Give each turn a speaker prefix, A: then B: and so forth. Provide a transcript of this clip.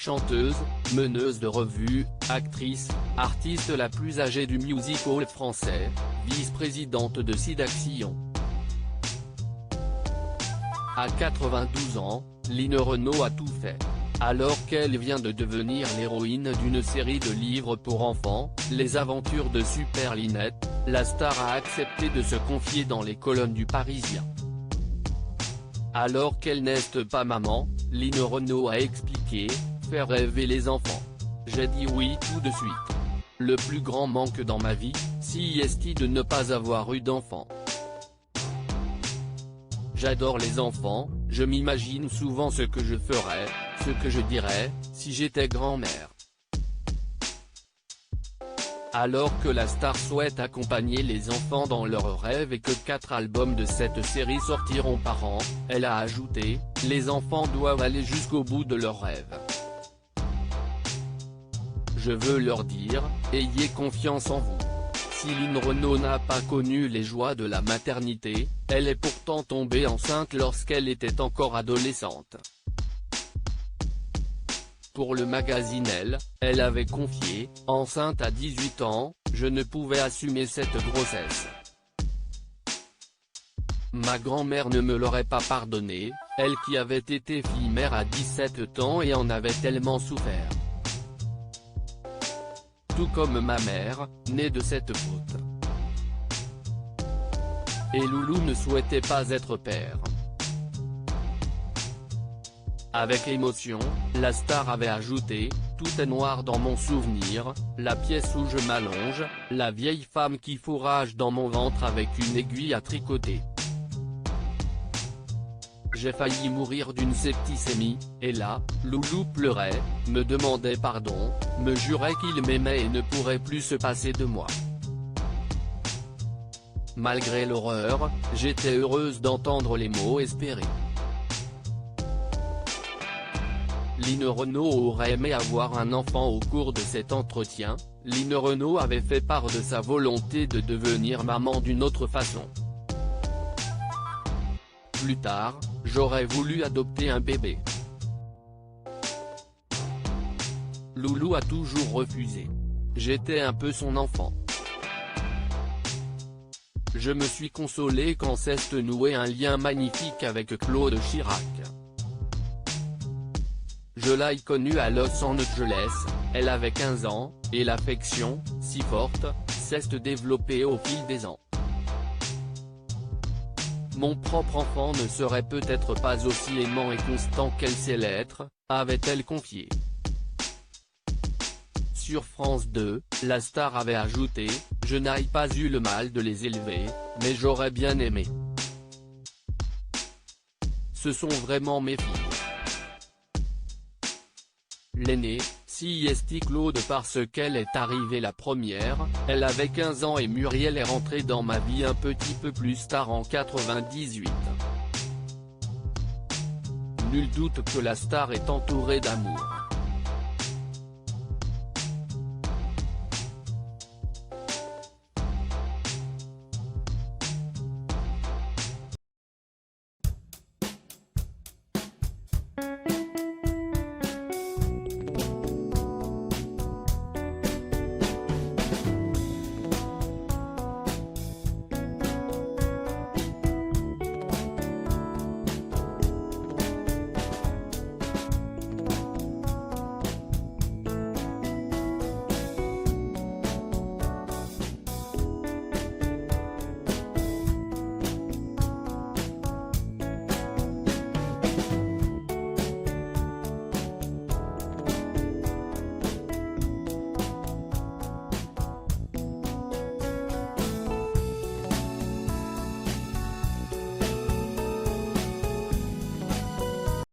A: chanteuse, meneuse de revue, actrice, artiste la plus âgée du music-hall français, vice-présidente de SIDAction. À 92 ans, Line Renaud a tout fait. Alors qu'elle vient de devenir l'héroïne d'une série de livres pour enfants, Les aventures de Super Linette, la star a accepté de se confier dans les colonnes du Parisien. Alors qu'elle n'est pas maman, Line Renaud a expliqué « Faire rêver les enfants. J'ai dit oui tout de suite. Le plus grand manque dans ma vie, c'est de ne pas avoir eu d'enfants. J'adore les enfants, je m'imagine souvent ce que je ferais, ce que je dirais, si j'étais grand-mère. » Alors que la star souhaite accompagner les enfants dans leurs rêves et que 4 albums de cette série sortiront par an, elle a ajouté « Les enfants doivent aller jusqu'au bout de leurs rêves. Je veux leur dire, ayez confiance en vous. » Si Line Renaud n'a pas connu les joies de la maternité, elle est pourtant tombée enceinte lorsqu'elle était encore adolescente. Pour le magazine Elle avait confié, enceinte à 18 ans, je ne pouvais assumer cette grossesse. Ma grand-mère ne me l'aurait pas pardonné, elle qui avait été fille-mère à 17 ans et en avait tellement souffert. Tout comme ma mère, née de cette faute. Et Loulou ne souhaitait pas être père. Avec émotion, la star avait ajouté « Tout est noir dans mon souvenir, la pièce où je m'allonge, la vieille femme qui fourrage dans mon ventre avec une aiguille à tricoter. J'ai failli mourir d'une septicémie, et là, Loulou pleurait, me demandait pardon, me jurait qu'il m'aimait et ne pourrait plus se passer de moi. Malgré l'horreur, j'étais heureuse d'entendre les mots espérés. » Line Renaud aurait aimé avoir un enfant. Au cours de cet entretien, Line Renaud avait fait part de sa volonté de devenir maman d'une autre façon. Plus tard, j'aurais voulu adopter un bébé. Loulou a toujours refusé. J'étais un peu son enfant. Je me suis consolée quand s'est noué un lien magnifique avec Claude Chirac. Je l'ai connue à Los Angeles, elle avait 15 ans, et l'affection, si forte, s'est développée au fil des ans. Mon propre enfant ne serait peut-être pas aussi aimant et constant qu'elle sait l'être, avait-elle confié. Sur France 2, la star avait ajouté « Je n'ai pas eu le mal de les élever, mais j'aurais bien aimé. Ce sont vraiment mes filles. L'aînée, c'est Claude parce qu'elle est arrivée la première, elle avait 15 ans et Muriel est rentrée dans ma vie un petit peu plus tard en 98. Nul doute que la star est entourée d'amour.